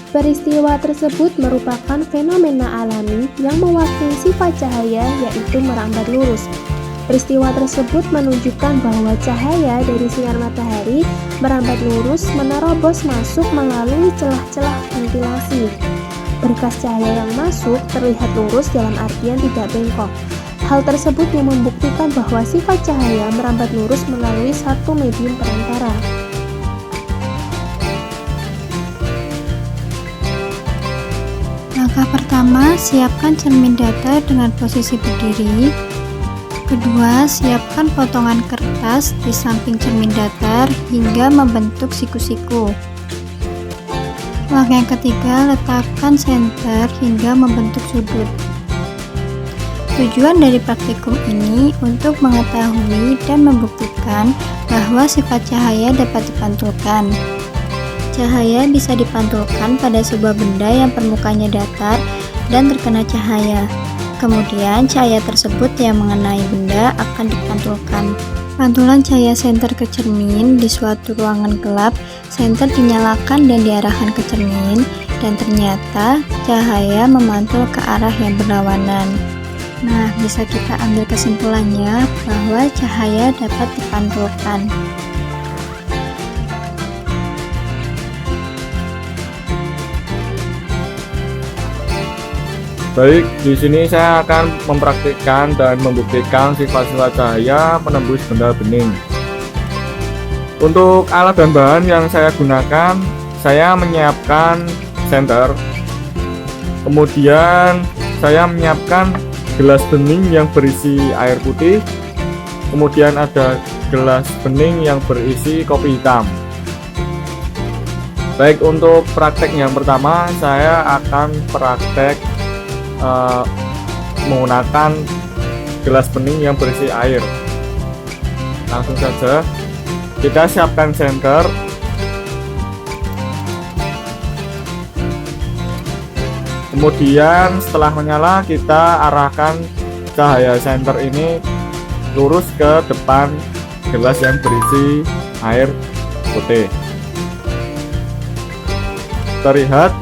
Peristiwa tersebut merupakan fenomena alami yang mewakili sifat cahaya, yaitu merambat lurus. Peristiwa tersebut menunjukkan bahwa cahaya dari sinar matahari merambat lurus menerobos masuk melalui celah-celah ventilasi. Berkas cahaya yang masuk terlihat lurus dalam artian tidak bengkok. Hal tersebut yang membuktikan bahwa sifat cahaya merambat lurus melalui satu medium perantara. Langkah pertama, siapkan cermin datar dengan posisi berdiri. Kedua, siapkan potongan kertas di samping cermin datar hingga membentuk siku-siku. Langkah yang ketiga, letakkan senter hingga membentuk sudut. Tujuan dari praktikum ini untuk mengetahui dan membuktikan bahwa sifat cahaya dapat dipantulkan. Cahaya bisa dipantulkan pada sebuah benda yang permukaannya datar dan terkena cahaya. Kemudian cahaya tersebut yang mengenai benda akan dipantulkan. Pantulan cahaya senter ke cermin di suatu ruangan gelap, senter dinyalakan dan diarahkan ke cermin, dan ternyata cahaya memantul ke arah yang berlawanan. Nah, bisa kita ambil kesimpulannya bahwa cahaya dapat dipantulkan. Baik, di sini saya akan mempraktikkan dan membuktikan sifat-sifat cahaya menembus benda bening. Untuk alat dan bahan yang saya gunakan, saya menyiapkan senter. Kemudian saya menyiapkan gelas bening yang berisi air putih. Kemudian ada gelas bening yang berisi kopi hitam. Baik, untuk praktek yang pertama, saya akan praktek menggunakan gelas bening yang berisi air. Langsung saja kita siapkan senter. Kemudian setelah menyala, kita arahkan cahaya senter ini lurus ke depan gelas yang berisi air putih. Terlihat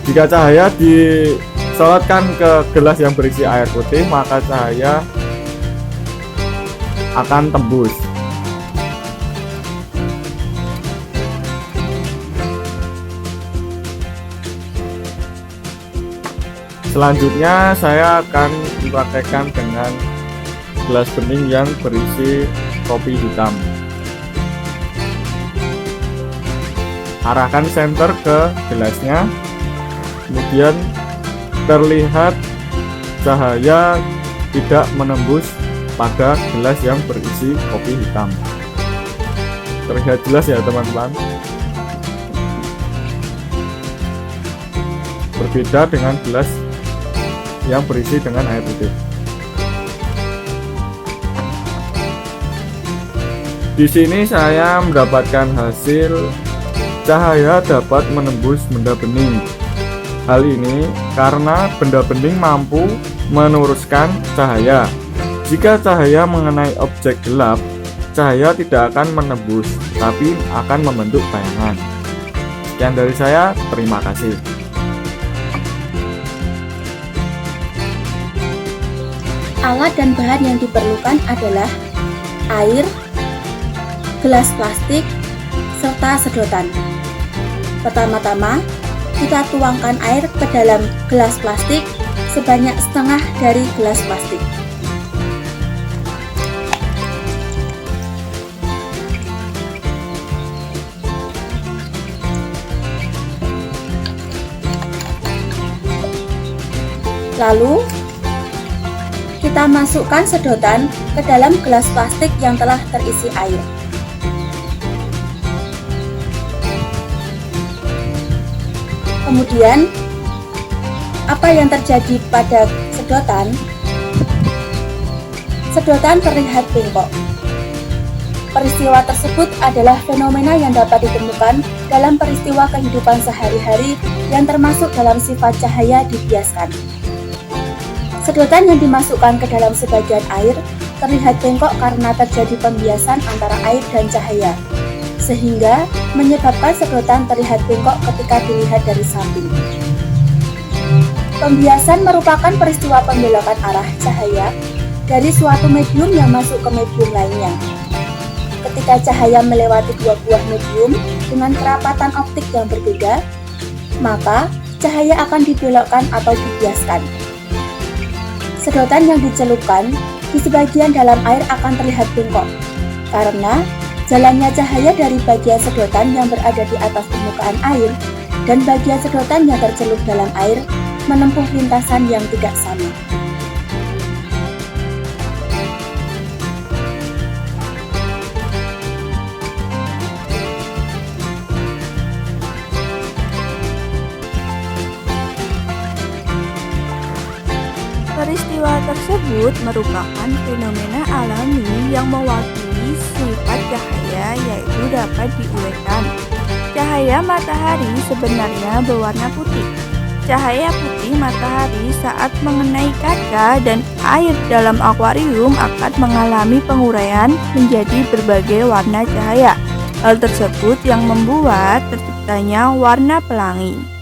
jika cahaya disorotkan ke gelas yang berisi air putih, maka cahaya akan tembus. Selanjutnya saya akan mempraktekkan dengan gelas bening yang berisi kopi hitam. Arahkan senter ke gelasnya. Kemudian terlihat cahaya tidak menembus pada gelas yang berisi kopi hitam. Terlihat jelas ya teman-teman. Berbeda dengan gelas yang berisi dengan air putih. Di sini saya mendapatkan hasil cahaya dapat menembus benda bening. Hal ini karena benda bening mampu meluruskan cahaya. Jika cahaya mengenai objek gelap, cahaya tidak akan menembus, tapi akan membentuk bayangan. Sekian dari saya, terima kasih. Alat dan bahan yang diperlukan adalah air, gelas plastik, serta sedotan. Pertama-tama, kita tuangkan air ke dalam gelas plastik sebanyak setengah dari gelas plastik. Lalu, kita masukkan sedotan ke dalam gelas plastik yang telah terisi air. Kemudian, apa yang terjadi pada sedotan? Sedotan terlihat bengkok. Peristiwa tersebut adalah fenomena yang dapat ditemukan dalam peristiwa kehidupan sehari-hari yang termasuk dalam sifat cahaya dibiaskan. Sedotan yang dimasukkan ke dalam sebagian air terlihat bengkok karena terjadi pembiasan antara air dan cahaya, sehingga menyebabkan sedotan terlihat bengkok ketika dilihat dari samping. Pembiasan merupakan peristiwa pembelokan arah cahaya dari suatu medium yang masuk ke medium lainnya. Ketika cahaya melewati dua buah medium dengan kerapatan optik yang berbeda, maka cahaya akan dibelokkan atau dibiaskan. Sedotan yang dicelupkan di sebagian dalam air akan terlihat bengkok, karena jalannya cahaya dari bagian sedotan yang berada di atas permukaan air dan bagian sedotan yang tercelup dalam air menempuh lintasan yang tidak sama. Peristiwa tersebut merupakan fenomena alami yang mewakili sifat cahaya, yaitu dapat diuraikan. Cahaya matahari sebenarnya berwarna putih. Cahaya putih matahari saat mengenai kaca dan air dalam akuarium akan mengalami penguraian menjadi berbagai warna cahaya. Hal tersebut yang membuat terciptanya warna pelangi.